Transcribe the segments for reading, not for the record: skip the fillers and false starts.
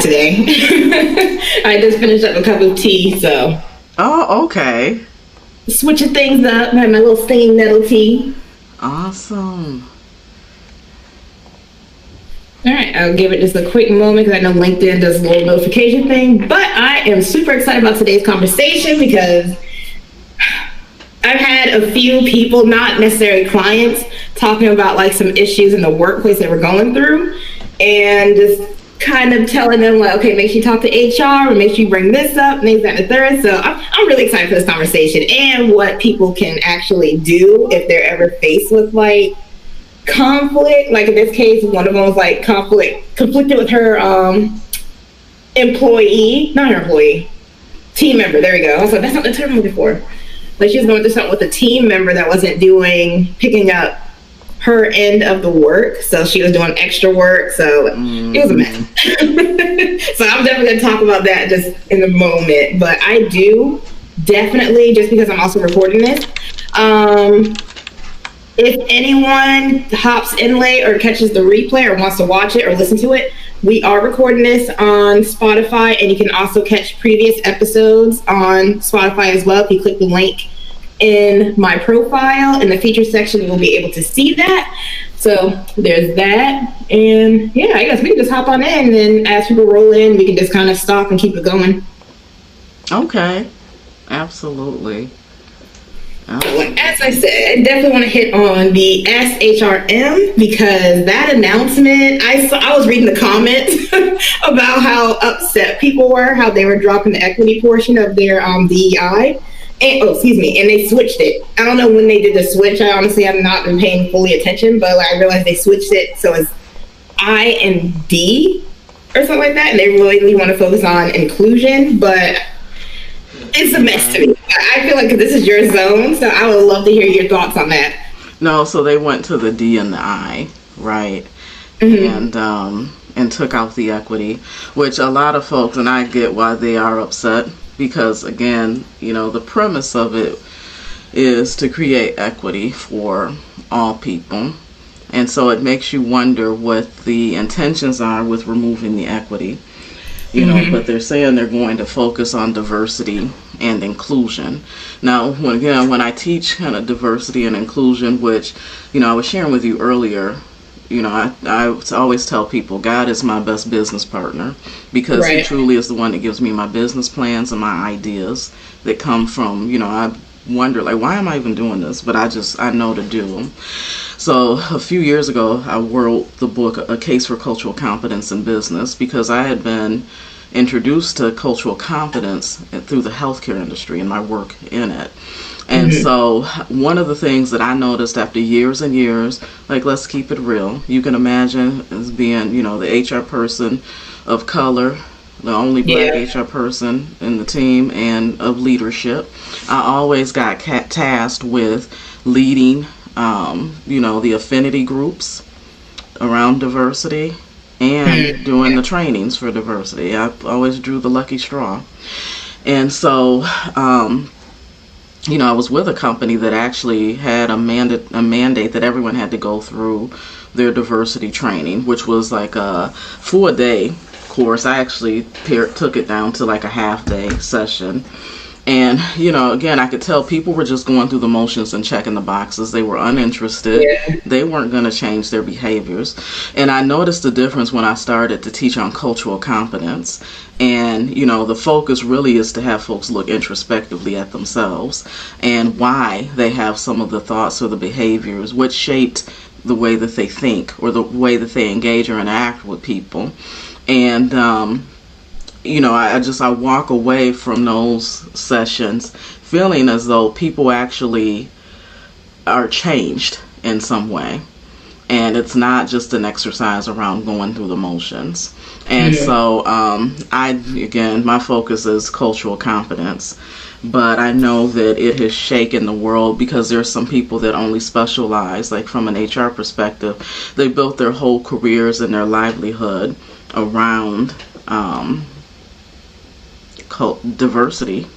today. I just finished up a cup of tea, so Oh, okay. switching things up. I had my little stinging nettle tea. Awesome. All right, I'll give it just a quick moment because I know LinkedIn does a little notification thing. But I am super excited about today's conversation because I've had a few people, not necessarily clients, talking about like some issues in the workplace that we're going through, and just kind of telling them like, okay, make sure you talk to HR, or make sure you bring this up, things that and the third. So I'm really excited for this conversation and what people can actually do if they're ever faced with like conflict. Like in this case, one of them was like conflicted with her employee, not her employee, team member. There we go. I was like, that's not the term I'm looking for. Like she was going through something with a team member that wasn't picking up her end of the work. So she was doing extra work. So it was a mess. So I'm definitely going to talk about that just in a moment. But I do definitely, just because I'm also recording this, if anyone hops in late or catches the replay or wants to watch it or listen to it, we are recording this on Spotify, and you can also catch previous episodes on Spotify as well. If you click the link in my profile in the feature section, you will be able to see that. So there's that. And yeah, I guess we can just hop on in, and as people roll in, we can just kind of stop and keep it going. Okay. Absolutely. As I said, I definitely want to hit on the SHRM because that announcement, I was reading the comments about how upset people were, how they were dropping the equity portion of their DEI. And they switched it. I don't know when they did the switch. I honestly have not been paying fully attention, but I realized they switched it so it's I and D or something like that, and they really want to focus on inclusion, but it's a mess to me. I feel like this is your zone, so I would love to hear your thoughts on that. No, so they went to the D and the I, right? And took out the equity, which a lot of folks, and I get why they are upset, because again, the premise of it is to create equity for all people. And so it makes you wonder what the intentions are with removing the equity. But they're saying they're going to focus on diversity and inclusion. Now, when I teach kind of diversity and inclusion, which, I was sharing with you earlier, I always tell people God is my best business partner because He truly is the one that gives me my business plans and my ideas that come from, I wonder, like, why am I even doing this? But I know to do them. So a few years ago, I wrote the book, A Case for Cultural Competence in Business, because I had been introduced to cultural competence through the healthcare industry and my work in it. And so one of the things that I noticed after years and years, like, let's keep it real. You can imagine as being, the HR person of color, the only black HR person in the team and of leadership. I always got tasked with leading, the affinity groups around diversity and doing the trainings for diversity. I always drew the lucky straw. And so, I was with a company that actually had a mandate that everyone had to go through their diversity training, which was like a 4-day course. I actually took it down to like a half-day session. And, again, I could tell people were just going through the motions and checking the boxes. They were uninterested. They weren't going to change their behaviors. And I noticed the difference when I started to teach on cultural competence. And, the focus really is to have folks look introspectively at themselves and why they have some of the thoughts or the behaviors, what shaped the way that they think or the way that they engage or interact with people. And, I walk away from those sessions feeling as though people actually are changed in some way. And it's not just an exercise around going through the motions. And so, my focus is cultural competence. But I know that it has shaken the world because there's some people that only specialize, like from an HR perspective, they built their whole careers and their livelihood around diversity.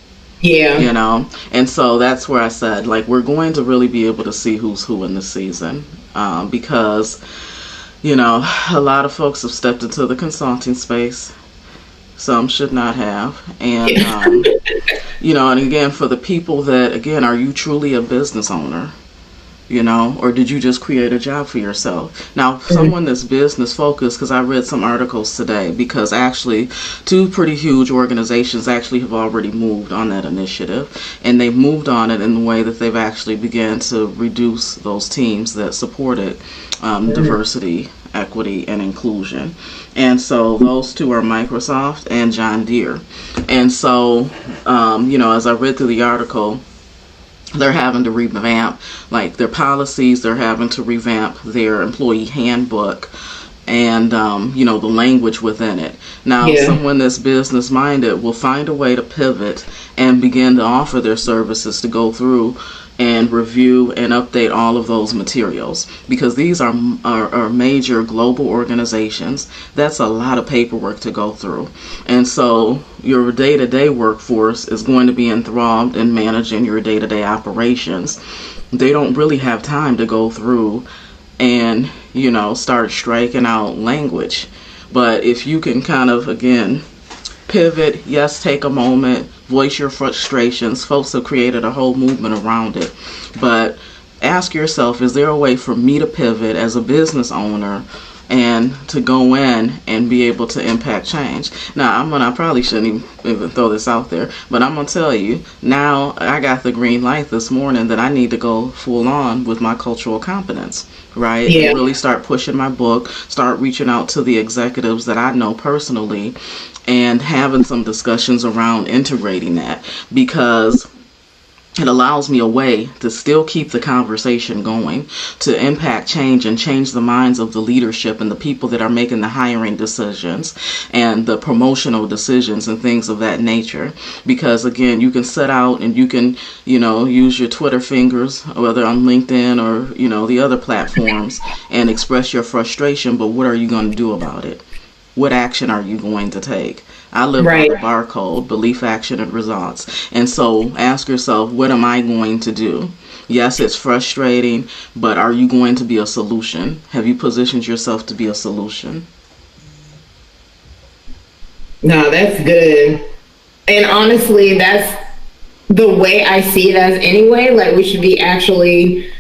And so that's where I said, like, we're going to really be able to see who's who in this season, because a lot of folks have stepped into the consulting space. some should not have. And, Yeah. and again, for the people that, again, are you truly a business owner? Or did you just create a job for yourself? Now, someone that's business focused, because I read some articles today, because actually two pretty huge organizations actually have already moved on that initiative, and they've moved on it in the way that they've actually began to reduce those teams that supported diversity, equity, and inclusion. And so those two are Microsoft and John Deere. And so, as I read through the article, they're having to revamp like their policies. They're having to revamp their employee handbook and the language within it. Now, Yeah. someone that's business minded will find a way to pivot and begin to offer their services to go through and review and update all of those materials, because these are major global organizations. That's a lot of paperwork to go through. And so your day-to-day workforce is going to be enthralled in managing your day-to-day operations. They don't really have time to go through and start striking out language. But if you can kind of, again, pivot, yes, take a moment, voice your frustrations. Folks have created a whole movement around it. But ask yourself, is there a way for me to pivot as a business owner and to go in and be able to impact change? Now, I probably shouldn't even throw this out there, but I'm going to tell you, now I got the green light this morning that I need to go full on with my cultural competence, right? Yeah. And really start pushing my book, start reaching out to the executives that I know personally, and having some discussions around integrating that, because it allows me a way to still keep the conversation going, to impact change and change the minds of the leadership and the people that are making the hiring decisions and the promotional decisions and things of that nature. Because again, you can set out and you can, use your Twitter fingers, whether on LinkedIn or, the other platforms, and express your frustration, but what are you going to do about it? What action are you going to take? I live by the barcode, belief, action, and results. And so ask yourself, what am I going to do? Yes, it's frustrating, but are you going to be a solution? Have you positioned yourself to be a solution? No, that's good. And honestly, that's the way I see it as anyway. Like, we should be actually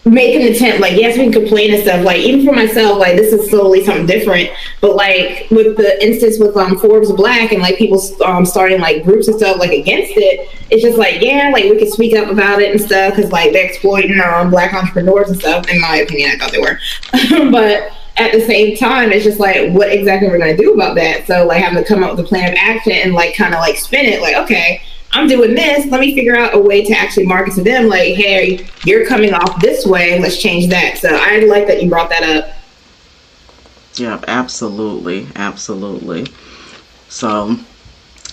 make an attempt. Like, yes, we can complain and stuff. Like, even for myself, like, this is solely something different. But like with the instance with Forbes Black and like people starting like groups and stuff like against it, it's just like, yeah, like we could speak up about it and stuff, because like they're exploiting Black entrepreneurs and stuff. In my opinion, I thought they were. But at the same time, it's just like, what exactly we're gonna do about that? So like having to come up with a plan of action and like kind of like spin it. Like, okay, I'm doing this. Let me figure out a way to actually market to them. Like, hey, you're coming off this way. Let's change that. So I like that you brought that up. Yeah, absolutely. Absolutely. So,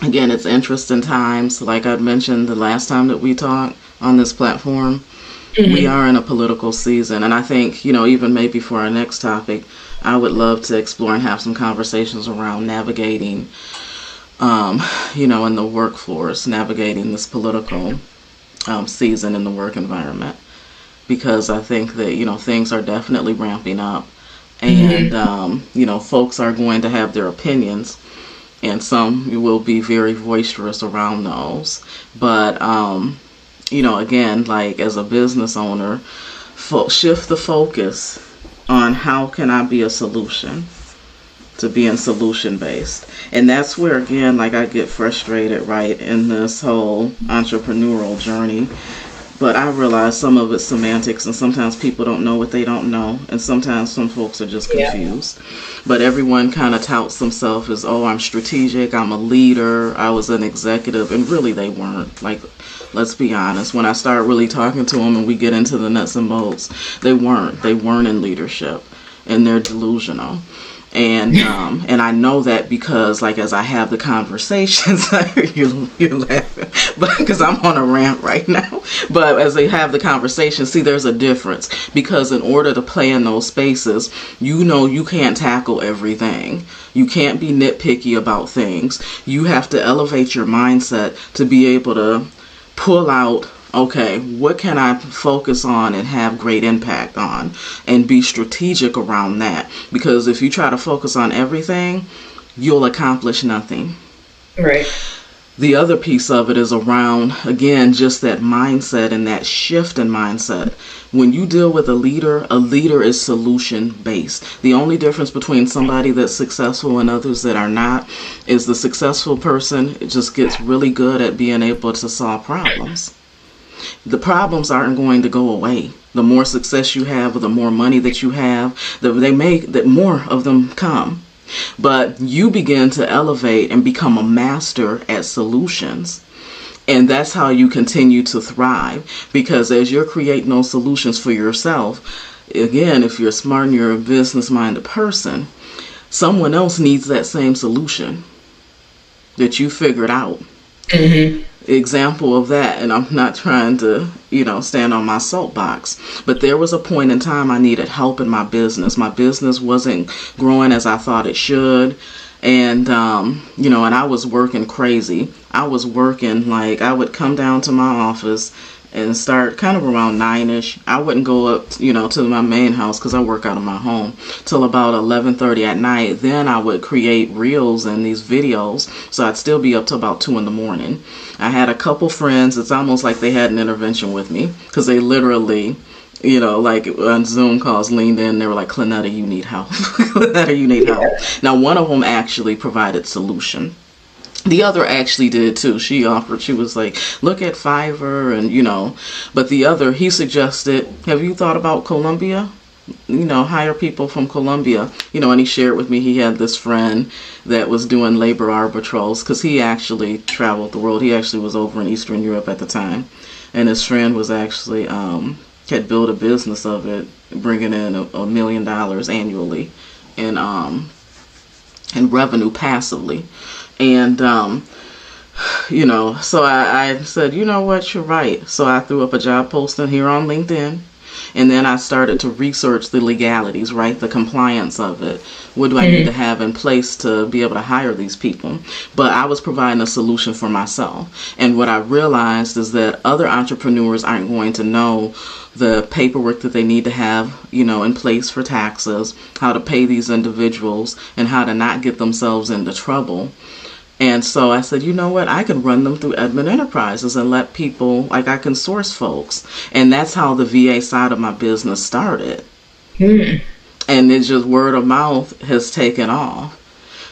again, it's interesting times. Like I mentioned the last time that we talked on this platform, we are in a political season. And I think, even maybe for our next topic, I would love to explore and have some conversations around navigating in the workforce, navigating this political season in the work environment, because I think that, things are definitely ramping up, and, folks are going to have their opinions, and some will be very boisterous around those. But, again, like as a business owner, shift the focus on how can I be a solution, to being solution based. And that's where, again, like I get frustrated, right, in this whole entrepreneurial journey. But I realize some of it's semantics, and sometimes people don't know what they don't know, and sometimes some folks are just confused. But everyone kind of touts themselves as, oh, I'm strategic, I'm a leader, I was an executive, and really they weren't. Like, let's be honest, when I start really talking to them and we get into the nuts and bolts, they weren't in leadership, and they're delusional. And I know that because, like, as I have the conversations, you're laughing, but because I'm on a rant right now. But as they have the conversation, see, there's a difference, because in order to play in those spaces, you can't tackle everything. You can't be nitpicky about things. You have to elevate your mindset to be able to pull out, okay, what can I focus on and have great impact on, and be strategic around that. Because if you try to focus on everything, you'll accomplish nothing. Right. The other piece of it is around, again, just that mindset and that shift in mindset. When you deal with a leader is solution based. The only difference between somebody that's successful and others that are not is the successful person just gets really good at being able to solve problems. The problems aren't going to go away. The more success you have, or the more money that you have, that more of them come. But you begin to elevate and become a master at solutions. And that's how you continue to thrive. Because as you're creating those solutions for yourself, again, if you're smart and you're a business-minded person, someone else needs that same solution that you figured out. Mm-hmm. Example of that, and I'm not trying to, stand on my soapbox, but there was a point in time I needed help in my business. My business wasn't growing as I thought it should. And, and I was working crazy. I was working like I would come down to my office and start kind of around 9ish. I wouldn't go up, to my main house because I work out of my home till about 11:30 at night. Then I would create reels and these videos. So I'd still be up till about 2 in the morning. I had a couple friends. It's almost like they had an intervention with me because they literally, like on Zoom calls, leaned in. They were like, Clonetta, you need help. Clonetta, you need help. Now, one of them actually provided solution. The other actually did too. She was like, look at Fiverr and, but the other, he suggested, have you thought about Colombia? Hire people from Colombia, and he shared with me he had this friend that was doing labor arbitrals because he actually traveled the world. He actually was over in Eastern Europe at the time. And his friend was actually, had built a business of it, bringing in $1 million annually in revenue passively. And, so I said, you know what, you're right. So I threw up a job posting here on LinkedIn. And then I started to research the legalities, right? The compliance of it. What do I need to have in place to be able to hire these people? But I was providing a solution for myself. And what I realized is that other entrepreneurs aren't going to know the paperwork that they need to have, in place for taxes, how to pay these individuals, and how to not get themselves into trouble. And so I said, you know what, I can run them through Edmund Enterprises and let people, like I can source folks. And that's how the VA side of my business started. And it's just word of mouth has taken off.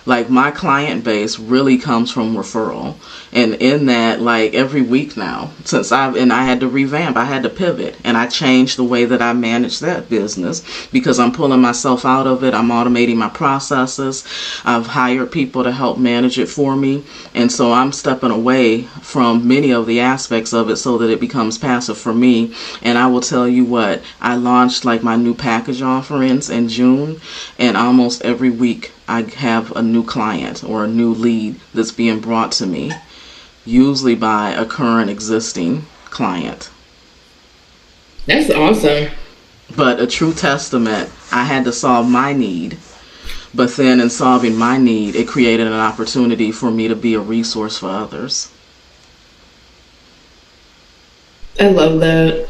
Like my client base really comes from referral. And in that, like every week now, I had to revamp, I had to pivot, and I changed the way that I manage that business because I'm pulling myself out of it. I'm automating my processes. I've hired people to help manage it for me. And so I'm stepping away from many of the aspects of it so that it becomes passive for me. And I will tell you what, I launched like my new package offerings in June, and almost every week I have a new client or a new lead that's being brought to me, usually by a current existing client. That's awesome. But a true testament, I had to solve my need. But then in solving my need, it created an opportunity for me to be a resource for others. I love that.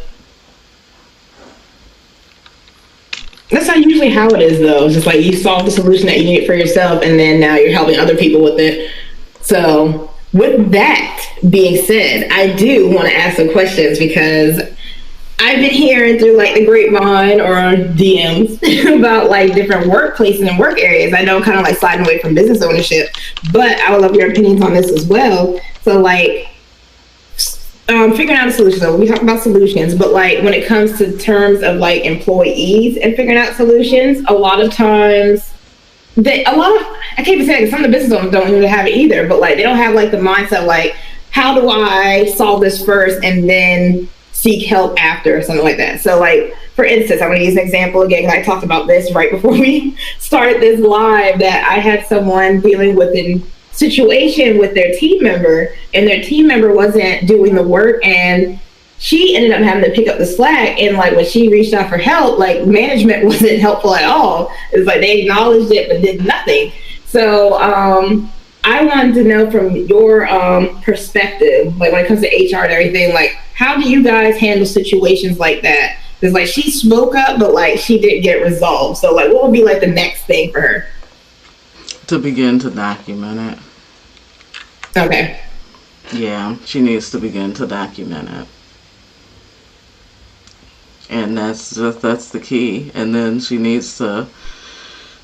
That's not usually how it is, though. It's just like you solve the solution that you need for yourself, and then now you're helping other people with it. So with that being said, I do want to ask some questions because I've been hearing through like the grapevine or DMs about like different workplaces and work areas. I know I'm kind of like sliding away from business ownership, but I would love your opinions on this as well. So like figuring out a solution. So we talk about solutions, but like when it comes to terms of like employees and figuring out solutions, a lot of times I can't even say it because some of the business owners don't even have it either, but like they don't have like the mindset like, how do I solve this first and then seek help after or something like that. So like, for instance, I'm going to use an example again, because I talked about this right before we started this live, that I had someone dealing with a situation with their team member, and their team member wasn't doing the work, and she ended up having to pick up the slack. And like when she reached out for help, like management wasn't helpful at all. It was like they acknowledged it but did nothing. So I wanted to know from your perspective, like when it comes to HR and everything, like how do you guys handle situations like that? Because like she spoke up, but like she didn't get it resolved. So like what would be like the next thing for her? To begin to document it. Okay. Yeah, she needs to begin to document it. And that's the key. And then she needs to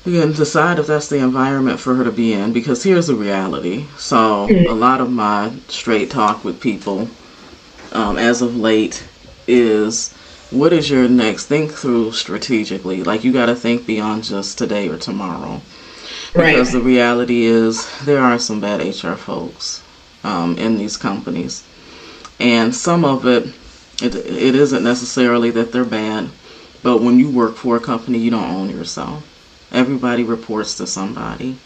again decide if that's the environment for her to be in, because here's the reality. So a lot of my straight talk with people as of late is, what is your next? Think through strategically. Like, you got to think beyond just today or tomorrow, because the reality is there are some bad HR folks in these companies, and some of it isn't necessarily that they're bad, but when you work for a company, you don't own yourself. Everybody reports to somebody.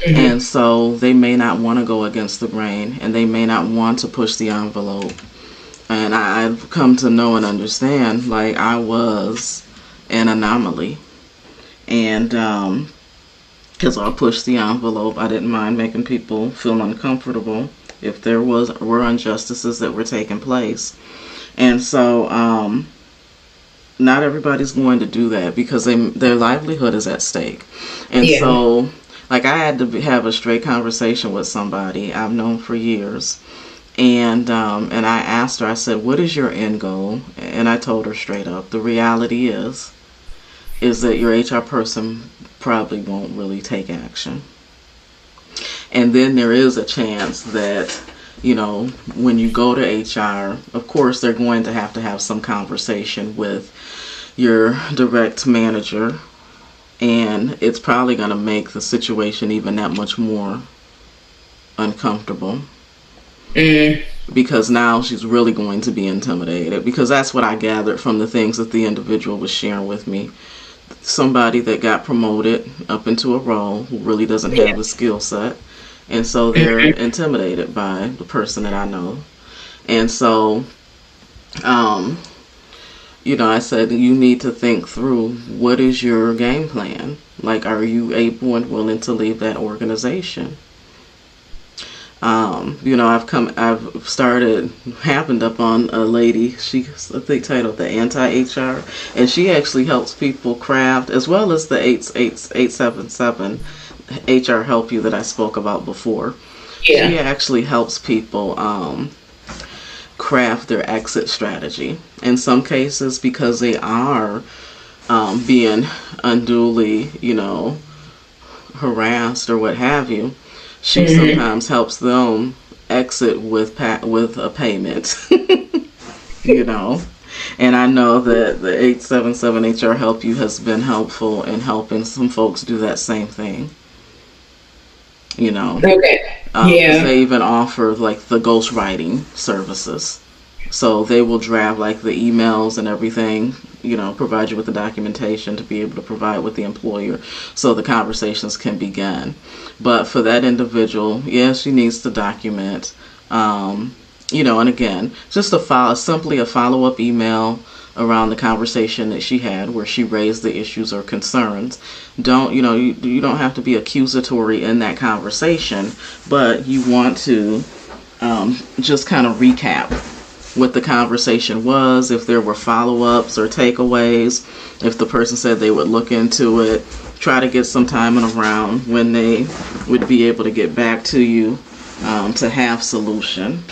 And so they may not want to go against the grain, and they may not want to push the envelope. And I've come to know and understand, like, I was an anomaly. And because I pushed the envelope, I didn't mind making people feel uncomfortable if there were injustices that were taking place. And so not everybody's going to do that, because their livelihood is at stake. And so, like, I had to have a straight conversation with somebody I've known for years. And I asked her, I said, what is your end goal? And I told her straight up, the reality is that your HR person probably won't really take action. And then there is a chance that, you know, when you go to HR, of course, they're going to have some conversation with your direct manager, and it's probably going to make the situation even that much more uncomfortable. Because now she's really going to be intimidated, because that's what I gathered from the things that the individual was sharing with me. Somebody that got promoted up into a role who really doesn't have the skill set, and so they're intimidated by the person that I know. And so you know, I said, you need to think through, what is your game plan? Like, are you able and willing to leave that organization? You know, happened up on a lady, she's, I think, titled the Anti-HR, and she actually helps people craft, as well as the 877 HR Help You that I spoke about before. She actually helps people craft their exit strategy. In some cases, because they are being unduly, you know, harassed or what have you, she sometimes helps them exit with a payment. You know, and I know that the 877 HR Help You has been helpful in helping some folks do that same thing. You know, they even offer like the ghostwriting services. So they will draft like the emails and everything, you know, provide you with the documentation to be able to provide with the employer so the conversations can begin. But for that individual, she needs to document, you know, and again, just simply a follow-up email around the conversation that she had where she raised the issues or concerns. You don't have to be accusatory in that conversation, but you want to just kind of recap what the conversation was, if there were follow-ups or takeaways, if the person said they would look into it, try to get some time in around when they would be able to get back to you to have solution.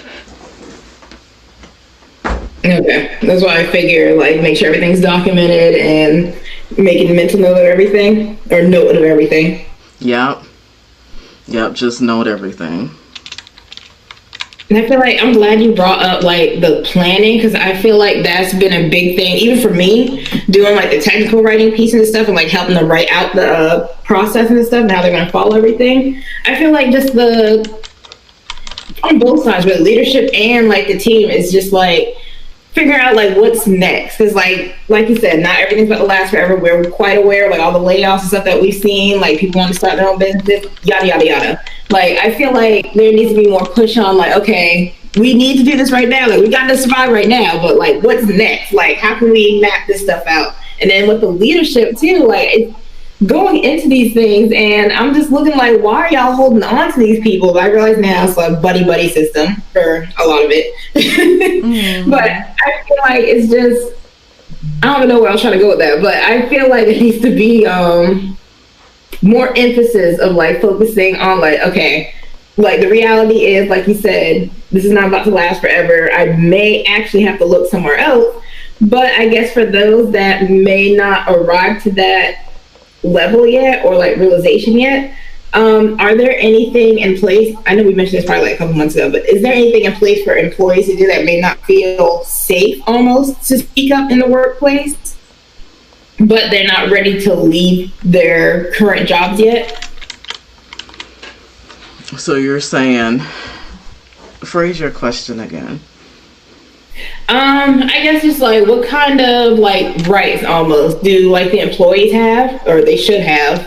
Okay, that's why I figure, like, make sure everything's documented and making a mental note of everything, or note of everything. Yep, just note everything. And I feel like, I'm glad you brought up like the planning, because I feel like that's been a big thing, even for me, doing like the technical writing piece and stuff, and like helping them write out the process and stuff, and how they're going to follow everything. I feel like just on both sides, with leadership and like the team, is just like figuring out like what's next, because like you said, not everything's about to last forever. We're quite aware of like all the layoffs and stuff that we've seen, like people want to start their own businesses, yada yada yada. Like, I feel like there needs to be more push on like, okay, we need to do this right now, like we got to survive right now, but like what's next? Like, how can we map this stuff out? And then with the leadership too, like, it's going into these things, and I'm just looking like, why are y'all holding on to these people? But I realize now it's like buddy system for a lot of it. But I feel like it's just, I don't even know where I was trying to go with that, but I feel like it needs to be more emphasis of like focusing on like, okay, like the reality is, like you said, this is not about to last forever. I may actually have to look somewhere else. But I guess for those that may not arrive to that level yet, or like realization yet, are there anything in place? I know we mentioned this probably like a couple months ago, but is there anything in place for employees to do that may not feel safe almost to speak up in the workplace, but they're not ready to leave their current jobs yet? So you're saying, phrase your question again. I guess just like what kind of like rights almost do like the employees have, or they should have,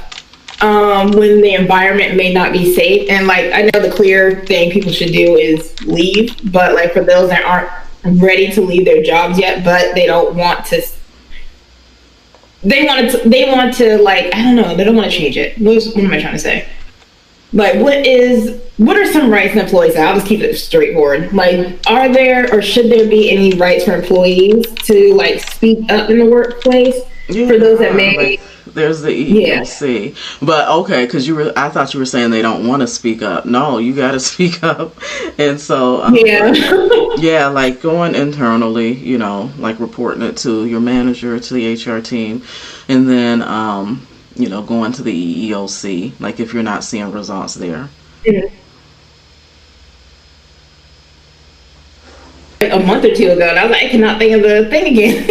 when the environment may not be safe. And like I know the clear thing people should do is leave, but like for those that aren't ready to leave their jobs yet, but they don't want to, they want to like, I don't know, they don't want to change it. What am I trying to say? Like, what are some rights employees have? I'll just keep it straightforward. Like, are there or should there be any rights for employees to like speak up in the workplace? Yeah, for those that may, like, there's the EEOC, but okay, because I thought you were saying they don't want to speak up. No, you got to speak up, and so yeah, like going internally, you know, like reporting it to your manager, to the HR team, and then you know, going to the EEOC, like if you're not seeing results there. Mm-hmm. A month or two ago, and I was like, I cannot think of the thing again.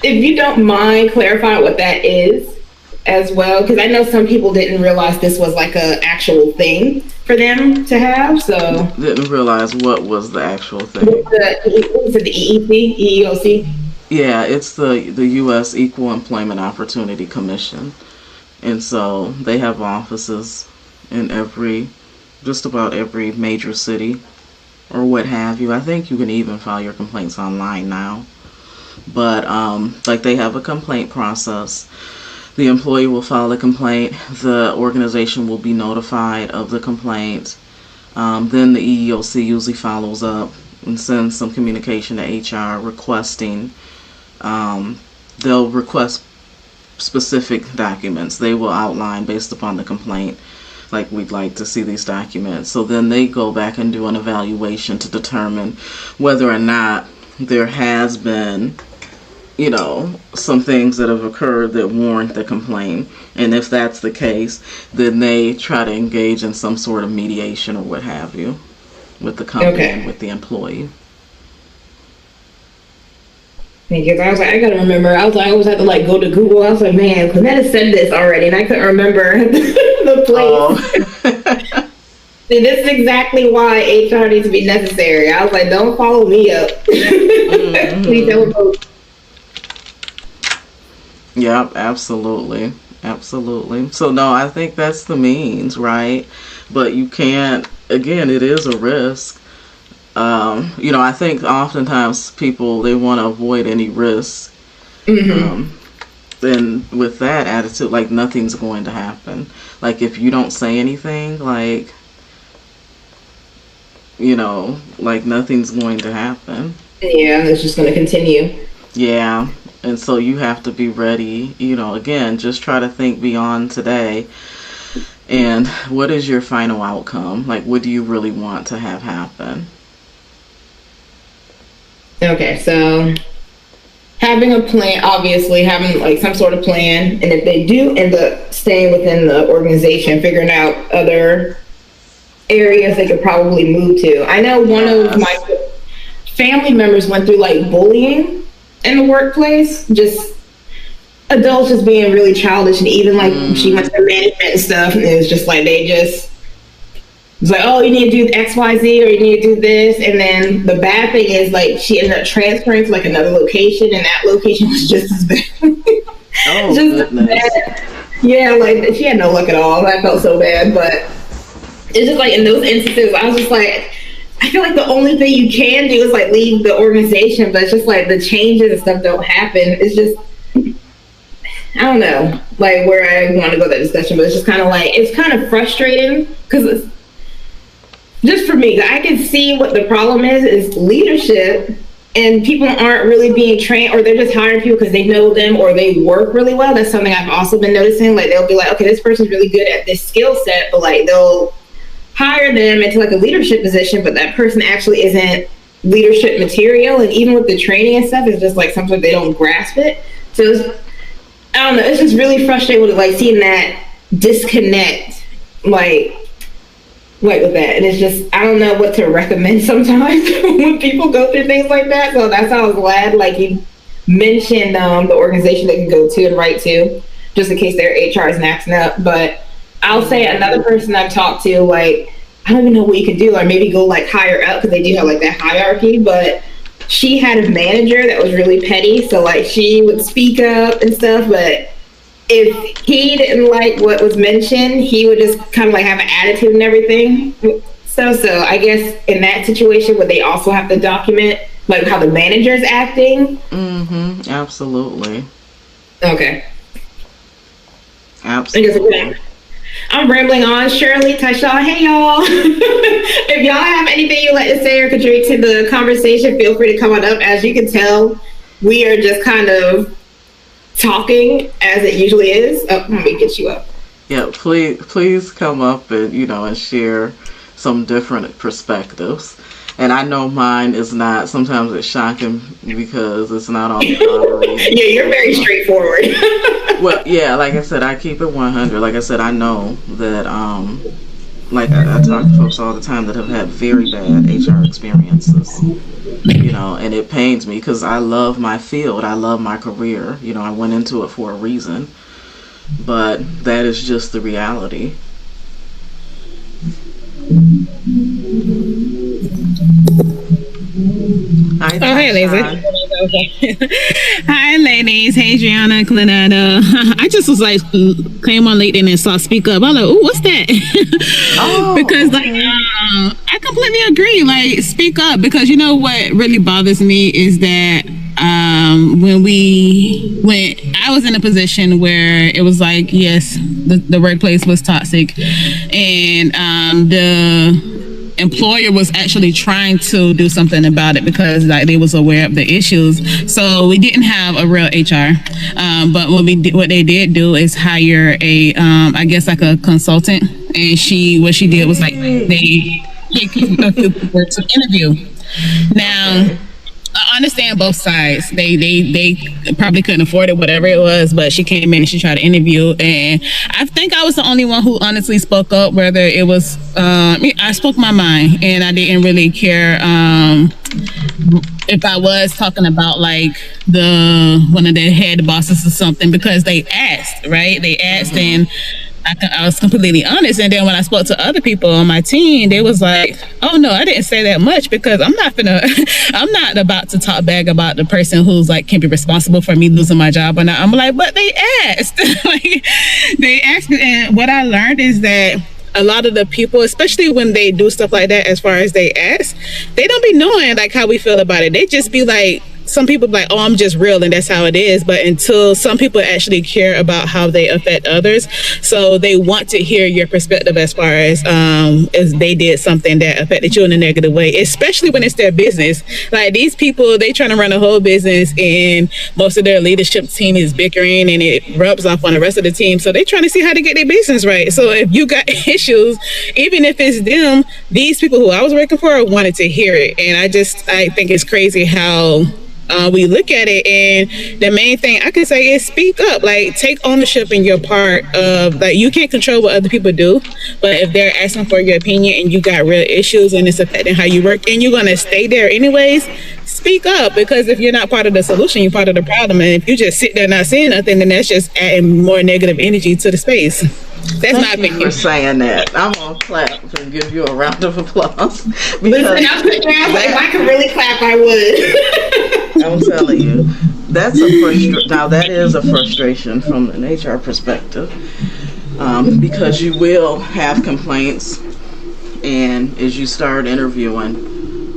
If you don't mind clarifying what that is as well, because I know some people didn't realize this was like a actual thing for them to have. So didn't realize what was the actual thing. What was it, the EEOC? Yeah, it's the U.S. Equal Employment Opportunity Commission, and so they have offices in just about every major city or what have you. I think you can even file your complaints online now. But like they have a complaint process. The employee will file a complaint. The organization will be notified of the complaint. Then the EEOC usually follows up and sends some communication to HR requesting. They'll request specific documents. They will outline based upon the complaint, like we'd like to see these documents. So then they go back and do an evaluation to determine whether or not there has been, you know, some things that have occurred that warrant the complaint. And if that's the case, then they try to engage in some sort of mediation or what have you with the company and with the employee. Because I was like, I gotta remember. I always had to like go to Google. I was like, man, Cornetta said this already, and I couldn't remember the place. See, this is exactly why HR needs to be necessary. I was like, don't follow me up. Please don't vote. Yeah, absolutely. Absolutely. So no, I think that's the means, right? But you can't, again, it is a risk. You know, I think oftentimes people, they want to avoid any risk. And with that attitude, like nothing's going to happen. Like if you don't say anything, like, you know, like nothing's going to happen. Yeah, it's just going to continue. Yeah. And so you have to be ready, you know, again, just try to think beyond today. And what is your final outcome? Like, what do you really want to have happen? Okay, so having a plan, obviously having like some sort of plan. And if they do end up staying within the organization, figuring out other areas they could probably move to. I know one of my family members went through like bullying in the workplace, just adults just being really childish, and even like she went to management and stuff, and it was just like it's like, oh, you need to do X, Y, Z, or you need to do this. And then the bad thing is like she ended up transferring to like another location, and that location was just as bad. Oh, just goodness. Bad. Yeah, like she had no luck at all. I felt so bad, but it's just like in those instances, I was just like, I feel like the only thing you can do is like leave the organization, but it's just like the changes and stuff don't happen. It's just, I don't know, like where I want to go with that discussion, but it's just kind of like, it's kind of frustrating because it's just for me. I can see what the problem is leadership and people aren't really being trained, or they're just hiring people because they know them or they work really well. That's something I've also been noticing. Like, they'll be like, okay, this person's really good at this skill set, but like they'll hire them into like a leadership position, but that person actually isn't leadership material. And even with the training and stuff, it's just like sometimes they don't grasp it. So I don't know, it's just really frustrating with like seeing that disconnect, like with that. And it's just, I don't know what to recommend sometimes when people go through things like that. So that's why I was glad like you mentioned the organization they can go to and write to, just in case their HR is maxing up. But I'll say another person I've talked to, like, I don't even know what you can do, or maybe go like higher up, because they do have like that hierarchy. But she had a manager that was really petty, so like she would speak up and stuff, but if he didn't like what was mentioned, he would just kind of like have an attitude and everything. So I guess in that situation, would they also have to document like how the manager's acting? Mm-hmm. Absolutely. Okay. Absolutely. I'm rambling on. Shirley, Tashaw, hey y'all. If y'all have anything you'd like to say or contribute to the conversation, feel free to come on up. As you can tell, we are just kind of talking as it usually is. Oh, let me get you up. Yeah, please come up and and share some different perspectives. And I know mine is not. Sometimes it's shocking because it's not all. Yeah, you're very straightforward. Well, yeah, like I said, I keep it 100. Like I said, I know that. Like I talk to folks all the time that have had very bad HR experiences. And it pains me because I love my field. I love my career. I went into it for a reason. But that is just the reality. Hey, ladies. Hi, ladies. Hey, Adriana, Clinetta. I just was like, came on LinkedIn and saw Speak Up. I was like, oh, what's that? Because like, I completely agree. Like, speak up, because what really bothers me is that when I was in a position where it was like, yes, the workplace was toxic, and the employer was actually trying to do something about it because like they was aware of the issues. So we didn't have a real HR, but what they did do is hire a I guess like a consultant, and what she did was like they picked a few people to interview. Now I understand both sides. They probably couldn't afford it, whatever it was, but she came in and she tried to interview, and I think I was the only one who honestly spoke up. Whether it was, I spoke my mind, and I didn't really care if I was talking about like one of the head bosses or something, because they asked, right? They asked, and I was completely honest. And then when I spoke to other people on my team, they was like, oh no, I didn't say that much, because I'm not about to talk bad about the person who's like can be responsible for me losing my job or not. I'm like, but they asked. Like, they asked. And what I learned is that a lot of the people, especially when they do stuff like that, as far as they ask, they don't be knowing like how we feel about it. They just be like, some people be like, oh, I'm just real and that's how it is. But until some people actually care about how they affect others, so they want to hear your perspective as far as they did something that affected you in a negative way, especially when it's their business. Like, these people, they trying to run a whole business, and most of their leadership team is bickering, and it rubs off on the rest of the team. So they trying to see how to get their business right. So if you got issues, even if it's them, these people who I was working for wanted to hear it. And I think it's crazy how we look at it. And the main thing I can say is speak up. Like, take ownership in your part of, like, you can't control what other people do, but if they're asking for your opinion and you got real issues and it's affecting how you work and you're going to stay there anyways, speak up. Because if you're not part of the solution, you're part of the problem. And if you just sit there not saying nothing, then that's just adding more negative energy to the space. That's my opinion. Thank you for saying that. I'm gonna clap and give you a round of applause. Listen, if I could really clap, I would. I'm telling you, that is a frustration from an HR perspective, because you will have complaints, and as you start interviewing,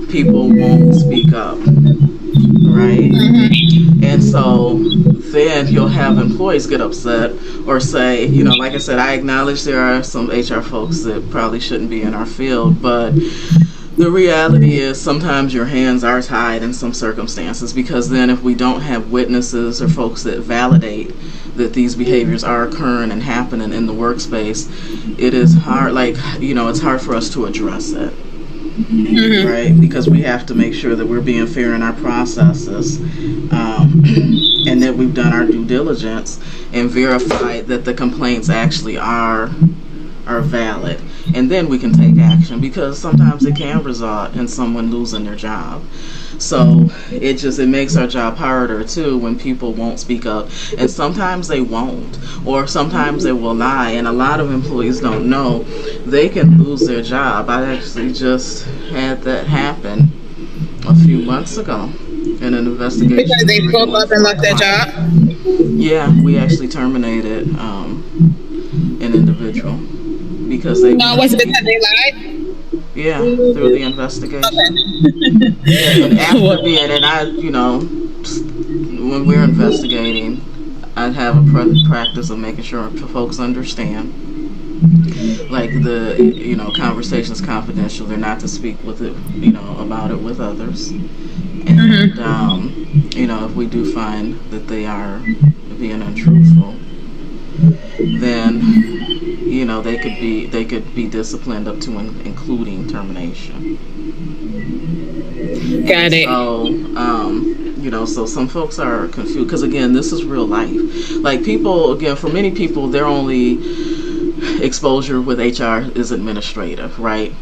people won't speak up, right? Mm-hmm. And so then you'll have employees get upset or say, like I said, I acknowledge there are some HR folks that probably shouldn't be in our field, but The reality is sometimes your hands are tied in some circumstances, because then if we don't have witnesses or folks that validate that these behaviors are occurring and happening in the workspace, it is hard, like, it's hard for us to address it. Right, because we have to make sure that we're being fair in our processes, and that we've done our due diligence and verified that the complaints actually are valid, and then we can take action, because sometimes it can result in someone losing their job. So it makes our job harder too when people won't speak up, and sometimes they won't, or sometimes they will lie, and a lot of employees don't know they can lose their job. I actually just had that happen a few months ago in an investigation. Because they spoke up and left their job? Yeah, we actually terminated an individual because they... No, was it because they lied? Yeah, through the investigation. Okay. Yeah, and after being, when we're investigating, I'd have a practice of making sure folks understand, like, the conversation's confidential. They're not to speak with it, about it with others. And if we do find that they are being untruthful, then they could be disciplined up to and including termination. Got it. So so some folks are confused, because again, this is real life. Like, people, again, for many people, their only exposure with HR is administrative, right?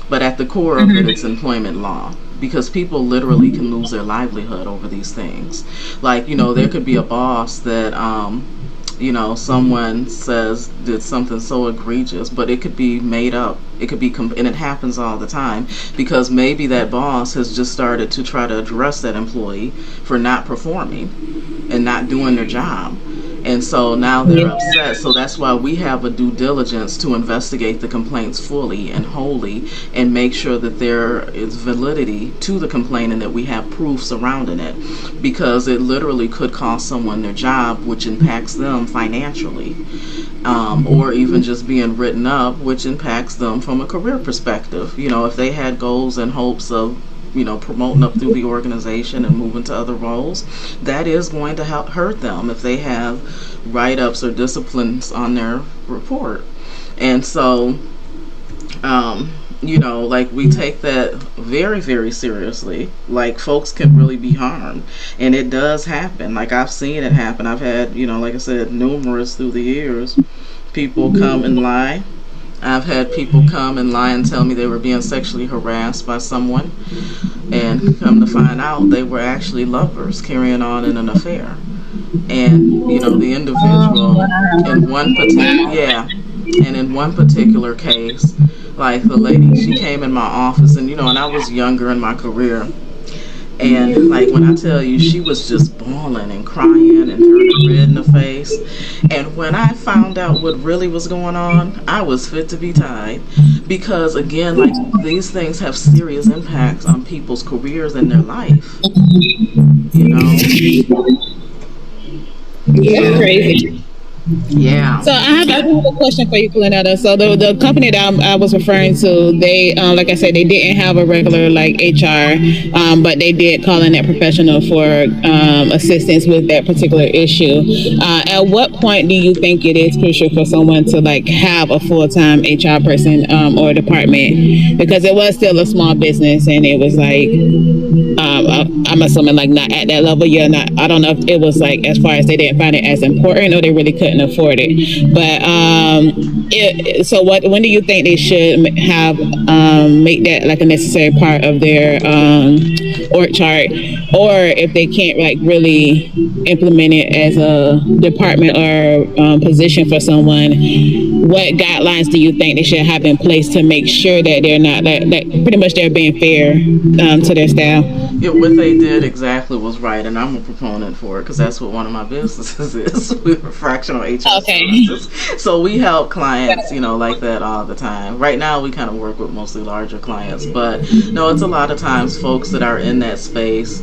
But at the core of it, it's employment law, because people literally can lose their livelihood over these things. Like, there could be a boss that someone says did something so egregious, but it could be made up. It could be, and it happens all the time, because maybe that boss has just started to try to address that employee for not performing and not doing their job. And so now they're upset. So that's why we have a due diligence to investigate the complaints fully and wholly, and make sure that there is validity to the complaint and that we have proof surrounding it, because it literally could cost someone their job, which impacts them financially, or even just being written up, which impacts them from a career perspective. If they had goals and hopes of promoting up through the organization and moving to other roles, that is going to hurt them if they have write-ups or disciplines on their report. And so, like, we take that very, very seriously. Like, folks can really be harmed, and it does happen. Like, I've seen it happen. I've had, like I said, numerous through the years, people come and lie. I've had people come and lie and tell me they were being sexually harassed by someone, and come to find out they were actually lovers carrying on in an affair. And the individual in one particular case, like, the lady, she came in my office, and and I was younger in my career, and, like, when I tell you, she was just bawling and crying and turning red in the face. And when I found out what really was going on, I was fit to be tied, because, again, like, these things have serious impacts on people's careers and their life. That's crazy. Yeah. So I have a question for you, Clenetta. So the company that I was referring to, they, like I said, they didn't have a regular, like, HR, but they did call in that professional for assistance with that particular issue. At what point do you think it is crucial for someone to, like, have a full-time HR person or department? Because it was still a small business, and it was like, I'm assuming, like, not at that level. Yeah, not. I don't know if it was, like, as far as they didn't find it as important, or they really couldn't afford it. But so when do you think they should have make that, like, a necessary part of their org chart, or if they can't, like, really implement it as a department or position for someone, what guidelines do you think they should have in place to make sure that they're not that pretty much they're being fair to their staff? Yeah, what they did exactly was right, and I'm a proponent for it, because that's what one of my businesses is. We're fractional HR services. So we help clients clients, like that all the time. Right now, we kind of work with mostly larger clients, but no, it's a lot of times folks that are in that space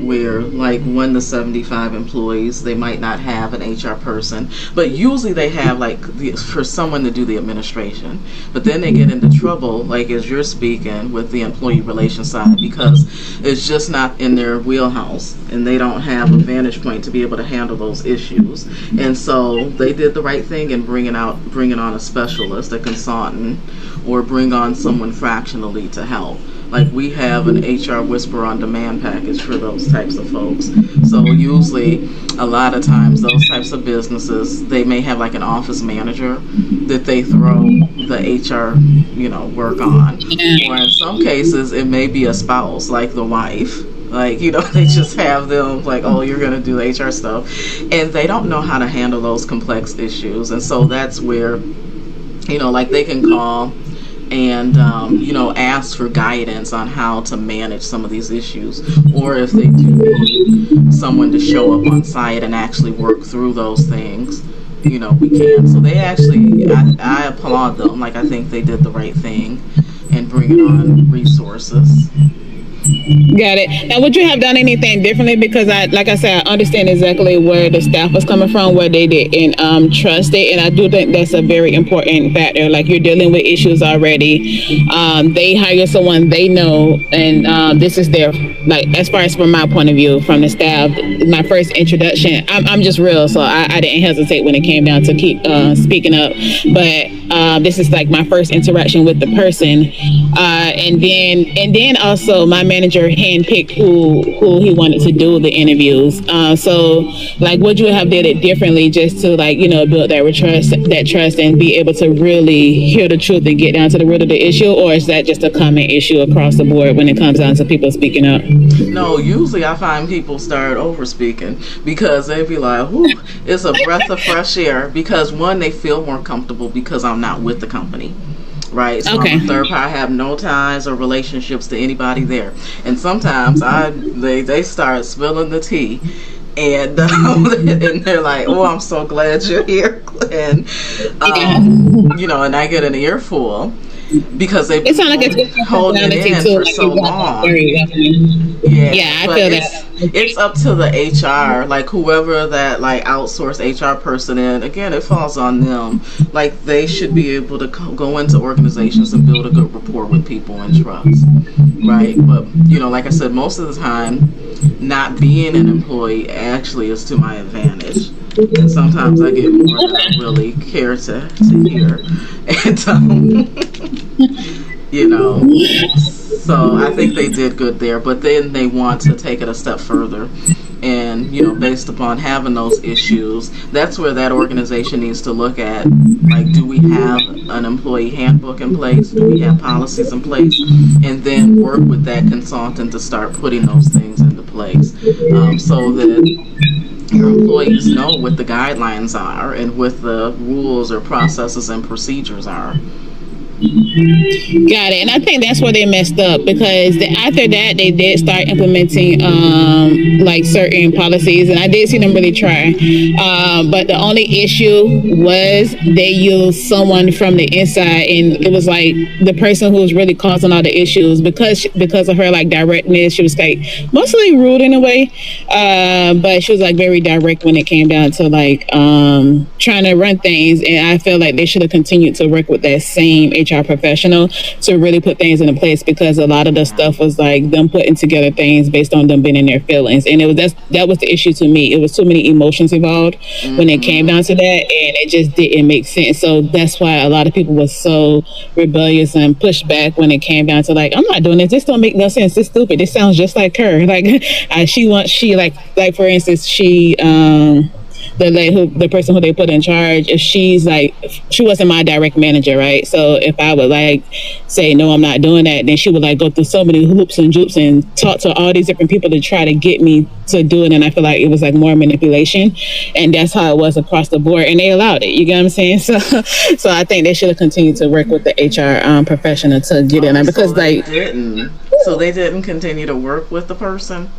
where, like, 1 to 75 employees, they might not have an HR person, but usually they have, like, for someone to do the administration. But then they get into trouble, like as you're speaking, with the employee relations side, because it's just not in their wheelhouse, and they don't have a vantage point to be able to handle those issues. And so they did the right thing in bringing on a specialist, a consultant, or bring on someone fractionally to help. Like, we have an HR Whisper on Demand package for those types of folks. So usually, a lot of times, those types of businesses, they may have like an office manager that they throw the HR, work on. Or in some cases, it may be a spouse, like the wife. Like, they just have them like, oh, you're going to do the HR stuff. And they don't know how to handle those complex issues. And so that's where, like, they can call and ask for guidance on how to manage some of these issues, or if they do need someone to show up on site and actually work through those things, we can. So they actually, I applaud them. Like, I think they did the right thing in bringing on resources. Got it. Now, would you have done anything differently? Because like I said, I understand exactly where the staff was coming from, where they didn't trust it, and I do think that's a very important factor. Like, you're dealing with issues already. They hire someone they know, and this is their, like, as far as from my point of view, from the staff, my first introduction. I'm just real, so I didn't hesitate when it came down to keep speaking up. But this is like my first interaction with the person, and then also my manager handpicked who he wanted to do the interviews. So, like, would you have did it differently just to, like, build that trust and be able to really hear the truth and get down to the root of the issue? Or is that just a common issue across the board when it comes down to people speaking up? No, usually I find people start over speaking because they be like, whew, it's a breath of fresh air, because one, they feel more comfortable because I'm not with the company. Right, so okay. I'm a third party. I have no ties or relationships to anybody there, and sometimes they start spilling the tea, and and they're like, "Oh, I'm so glad you're here," and and I get an earful because they've been holding it in for so long. Yeah, I feel that. It's up to the HR, like whoever that like outsourced HR person in. Again, it falls on them. Like, they should be able to go into organizations and build a good rapport with people and trust, right? But like I said, most of the time, not being an employee actually is to my advantage. And sometimes I get more than I really care to hear, and so I think they did good there, but then they want to take it a step further. And, based upon having those issues, that's where that organization needs to look at, like, do we have an employee handbook in place? Do we have policies in place? And then work with that consultant to start putting those things into place, so that your employees know what the guidelines are and what the rules or processes and procedures are. Got it. And I think that's where they messed up, because after that they did start implementing like certain policies, and I did see them really try, but the only issue was they used someone from the inside, and it was like the person who was really causing all the issues, because of her like directness. She was like mostly rude in a way, but she was like very direct when it came down to like trying to run things. And I feel like they should have continued to work with that same HR professional to really put things into place, because a lot of the stuff was like them putting together things based on them being in their feelings, and that was the issue to me. It was too many emotions involved when it came down to that, and it just didn't make sense. So that's why a lot of people were so rebellious and pushed back when it came down to like, I'm not doing this. This don't make no sense. It's stupid. This sounds just like her. Like like for instance, she the person who they put in charge, if she's like, she wasn't my direct manager, right? So if I would like say no, I'm not doing that, then she would like go through so many hoops and joops and talk to all these different people to try to get me to do it. And I feel like it was like more manipulation, and that's how it was across the board, and they allowed it. You get what I'm saying? So I think they should have continued to work with the HR professional to get in there, because so they didn't continue to work with the person.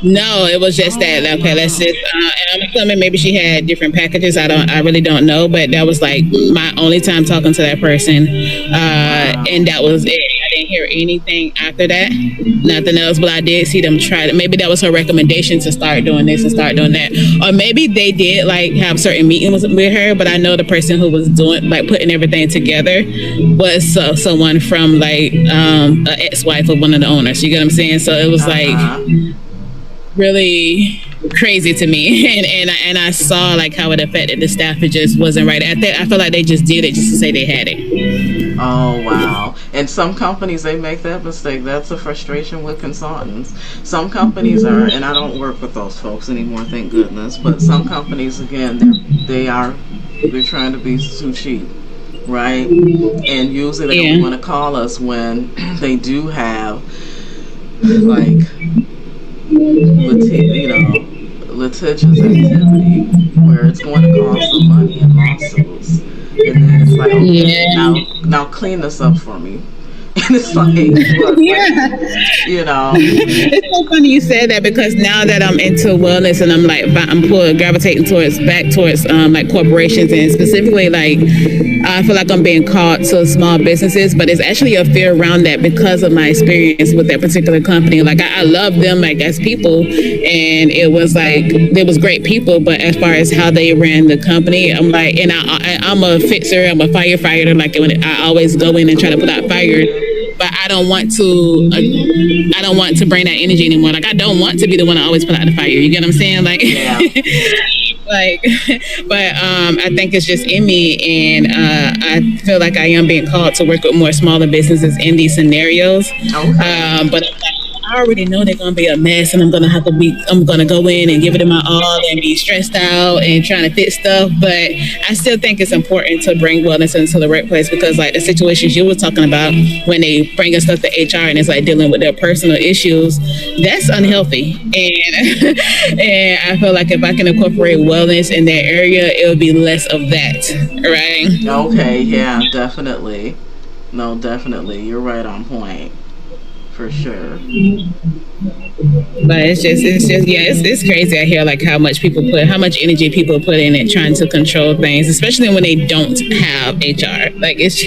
No, it was just that. Okay, let's just. And I'm assuming maybe she had different packages. I really don't know. But that was like my only time talking to that person, and that was it. I didn't hear anything after that. Nothing else. But I did see them try to. Maybe that was her recommendation to start doing this and start doing that, or maybe they did like have certain meetings with her. But I know the person who was doing like putting everything together was someone from like a ex-wife of one of the owners. You get what I'm saying? So it was like really crazy to me, and I saw like how it affected the staff. It just wasn't right. I feel like they just did it just to say they had it. Oh wow. And some companies, they make that mistake. That's a frustration with consultants. Some companies are, and I don't work with those folks anymore, thank goodness, but some companies, again, they're trying to be too cheap, right? And usually they don't want to call us when they do have like litigious activity where it's going to cost some money in lawsuits, and then it's like, okay, now clean this up for me. And it's like, what, It's so funny you said that, because now that I'm into wellness and I'm like I'm gravitating back towards like corporations, and specifically like I feel like I'm being called to small businesses, but it's actually a fear around that because of my experience with that particular company. Like I love them like as people, and it was like there was great people, but as far as how they ran the company, I'm like, and I'm a fixer, I'm a firefighter. Like when I always go in and try to put out fires. But I don't want to bring that energy anymore. Like I don't want to be the one to always put out the fire. You get what I'm saying? Like, like, but I think it's just in me, and I feel like I am being called to work with more smaller businesses in these scenarios. Okay. But I already know they're gonna be a mess, and I'm gonna go in and give it my all and be stressed out and trying to fix stuff. But I still think it's important to bring wellness into the workplace, because like the situations you were talking about when they bring us stuff to HR and it's like dealing with their personal issues, that's unhealthy. And and I feel like if I can incorporate wellness in that area, it'll be less of that, right? Okay, yeah, definitely. No, definitely. You're right on point. For sure. But it's crazy. I hear like how much energy people put in it trying to control things, especially when they don't have HR. Like it's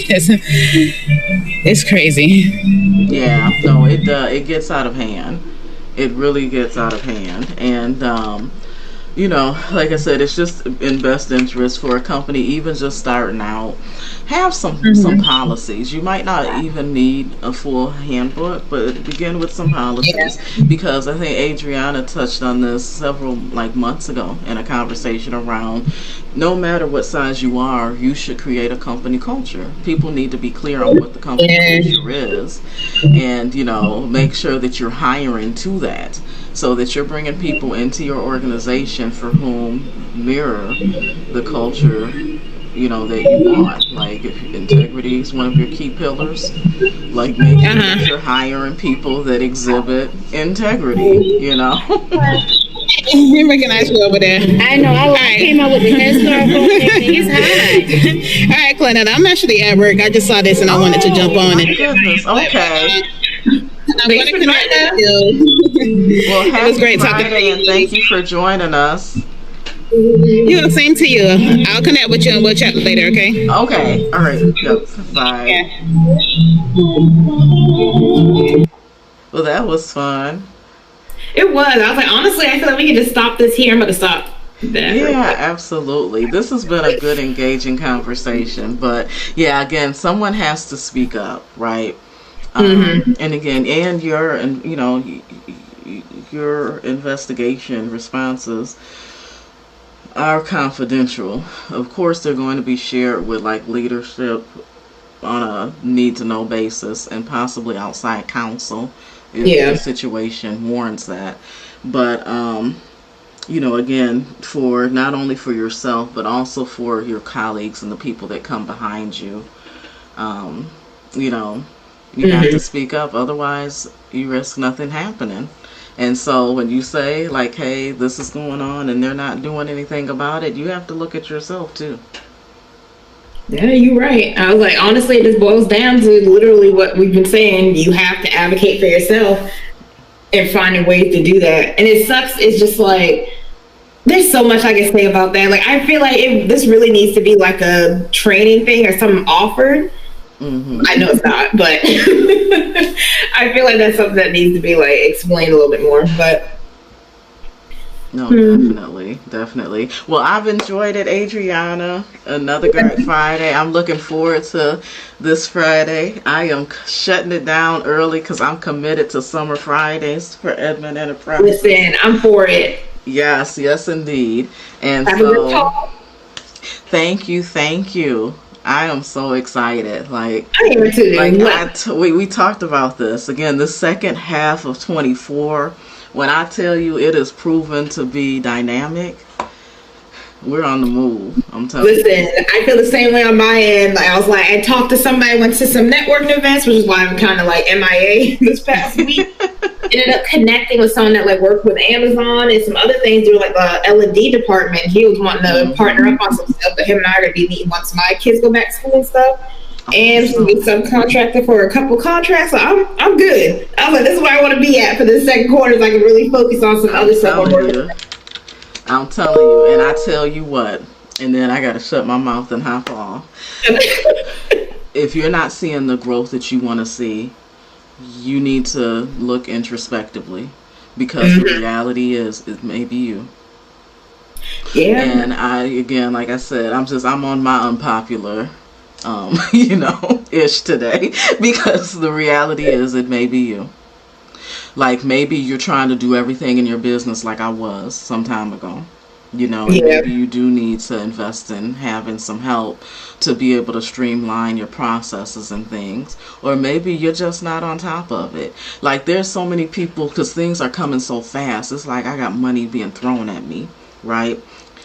crazy. Yeah, no, it gets out of hand. It really gets out of hand, and like I said, it's just in best interest for a company, even just starting out, have some policies. You might not even need a full handbook, but begin with some policies, because I think Adriana touched on this several months ago in a conversation around, no matter what size you are, you should create a company culture. People need to be clear on what the company culture is, and make sure that you're hiring to that, so that you're bringing people into your organization for whom mirror the culture that you want. Like if integrity is one of your key pillars, like make sure that you're hiring people that exhibit integrity. He recognize you over there. I know. I came out with the headscarf on. It's hot. All right, Clinton. I'm actually at work. I just saw this and I wanted to jump on it. Goodness. Okay. I'm going to connect with you. Well, it was great talking to you, and thank you for joining us. Same to you. I'll connect with you and we'll chat later, okay? Okay. All right. Yep. Bye. Yeah. Well, that was fun. It was. I was like, honestly, I feel like we can just stop this here. I'm going to stop that. Yeah, absolutely. This has been a good, engaging conversation. But yeah, again, someone has to speak up, right? And again, and your investigation responses are confidential. Of course, they're going to be shared with leadership on a need-to-know basis, and possibly outside counsel if the situation warrants that. But again, for not only for yourself but also for your colleagues and the people that come behind you, you have to speak up, otherwise you risk nothing happening. And so when you say hey, this is going on and they're not doing anything about it, you have to look at yourself too. Yeah, you're right. I was like, honestly, it just boils down to literally what we've been saying. You have to advocate for yourself and finding ways to do that. And it sucks. It's just like, there's so much I can say about that. Like, I feel like this really needs to be like a training thing or something offered. I know it's not, but I feel like that's something that needs to be like explained a little bit more. But no, definitely. Well, I've enjoyed it, Adriana. Another great Friday. I'm looking forward to this Friday. I am shutting it down early because I'm committed to Summer Fridays for Edmond Enterprise. Listen, I'm for it. Yes, indeed. And Have a so, good talk. thank you. I am so excited. Like, I am too. We talked about this again. The second half of 24. When I tell you it is proven to be dynamic, we're on the move. I'm telling you. Listen, I feel the same way on my end. Like, I talked to somebody, went to some networking events, which is why I'm kind of like MIA this past week. Ended up connecting with someone that like worked with Amazon and some other things through like the L&D department. He was wanting to partner up on some stuff, but him and I are going to be meeting once my kids go back to school and stuff. And she's been subcontractor for a couple contracts. So I'm good. I was like, this is where I want to be at for the second quarter, so I can really focus on some other stuff. I'm telling you, and I tell you what, and then I got to shut my mouth and hop off. If you're not seeing the growth that you want to see, you need to look introspectively, because the reality is it may be you. Yeah. And again, like I said, I'm on my unpopular ish today, because the reality is it may be you. Like, maybe you're trying to do everything in your business like I was some time ago. Maybe you do need to invest in having some help to be able to streamline your processes and things. Or maybe you're just not on top of it. Like, there's so many people, because things are coming so fast. It's like I got money being thrown at me, right?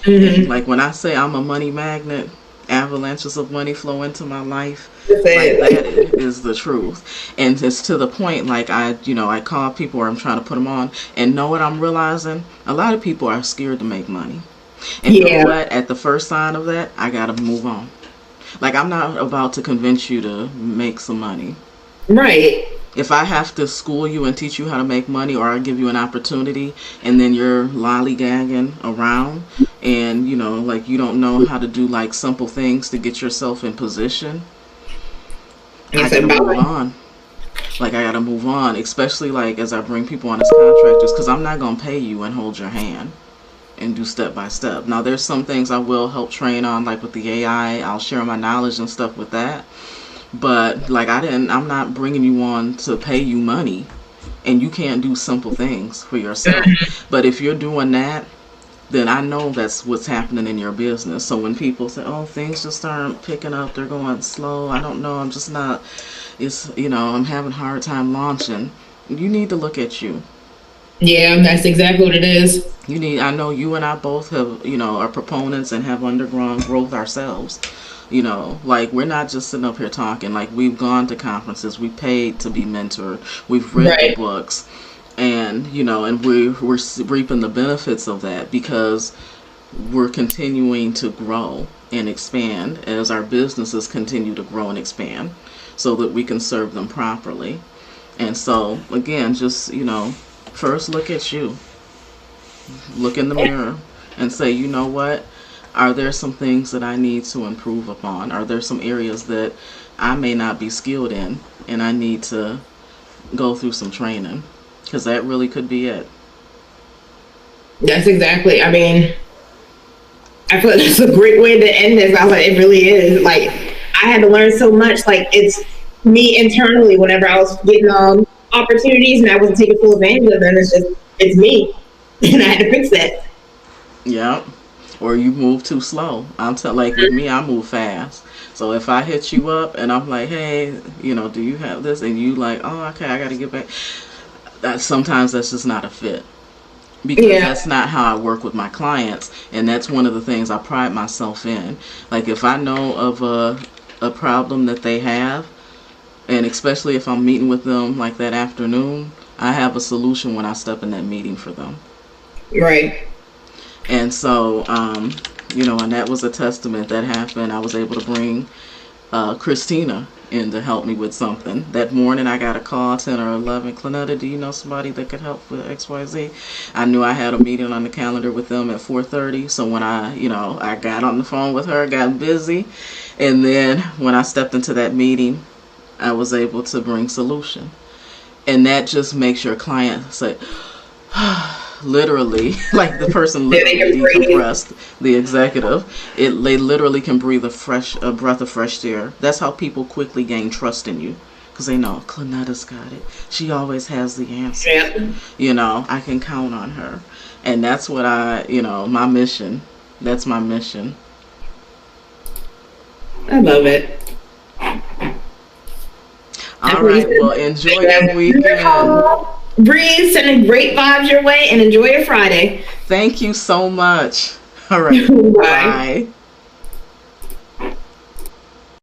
And like, when I say I'm a money magnet, avalanches of money flow into my life. Like, that is the truth. And it's to the point, like, I call people, or I'm trying to put them on, and know what I'm realizing? A lot of people are scared to make money. And you know what? At the first sign of that, I gotta move on. Like, I'm not about to convince you to make some money. Right. If I have to school you and teach you how to make money, or I give you an opportunity, and then you're lollygagging around, and like, you don't know how to do like simple things to get yourself in position, I gotta move on. Like, I gotta move on, especially like as I bring people on as contractors, because I'm not gonna pay you and hold your hand and do step by step. Now, there's some things I will help train on, like with the AI. I'll share my knowledge and stuff with that. But like, I'm not bringing you on to pay you money, and you can't do simple things for yourself. But if you're doing that, then I know that's what's happening in your business. So when people say, oh, things just aren't picking up, they're going slow, I don't know, I'm just not, I'm having a hard time launching, you need to look at you. Yeah, that's exactly what it is. I know you and I both have, are proponents and have undergone growth ourselves. Like, we're not just sitting up here talking. Like, we've gone to conferences, we paid to be mentored, we've read the books, and and we're reaping the benefits of that, because we're continuing to grow and expand as our businesses continue to grow and expand, so that we can serve them properly. And so, again, just first look at you, look in the mirror, and say, you know what? Are there some things that I need to improve upon? Are there some areas that I may not be skilled in, and I need to go through some training? Because that really could be it. That's exactly. I mean, I feel like that's a great way to end this. I was like, it really is. Like, I had to learn so much. Like, it's me internally. Whenever I was getting opportunities and I wasn't taking full advantage of them, it's me, and I had to fix that. Yeah. Or you move too slow. Like, with me, I move fast. So if I hit you up and I'm like, hey, do you have this? And you like, oh, okay, I got to get back. Sometimes that's just not a fit. Because that's not how I work with my clients. And that's one of the things I pride myself in. Like, if I know of a problem that they have, and especially if I'm meeting with them like that afternoon, I have a solution when I step in that meeting for them. Right. And so, and that was a testament that happened. I was able to bring Christina in to help me with something. That morning I got a call, 10 or 11. Clonetta, do you know somebody that could help with XYZ? I knew I had a meeting on the calendar with them at 4:30. So when I got on the phone with her, got busy. And then when I stepped into that meeting, I was able to bring solution. And that just makes your client say, literally, like the person literally decompressed, the executive, they literally can breathe a breath of fresh air. That's how people quickly gain trust in you, because they know Clanetta's got it. She always has the answer. Yeah. I can count on her. And that's what my mission. That's my mission. I love it. All right, well, enjoy your weekend. Breathe, sending great vibes your way, and enjoy your Friday. Thank you so much. All right. Bye. Bye.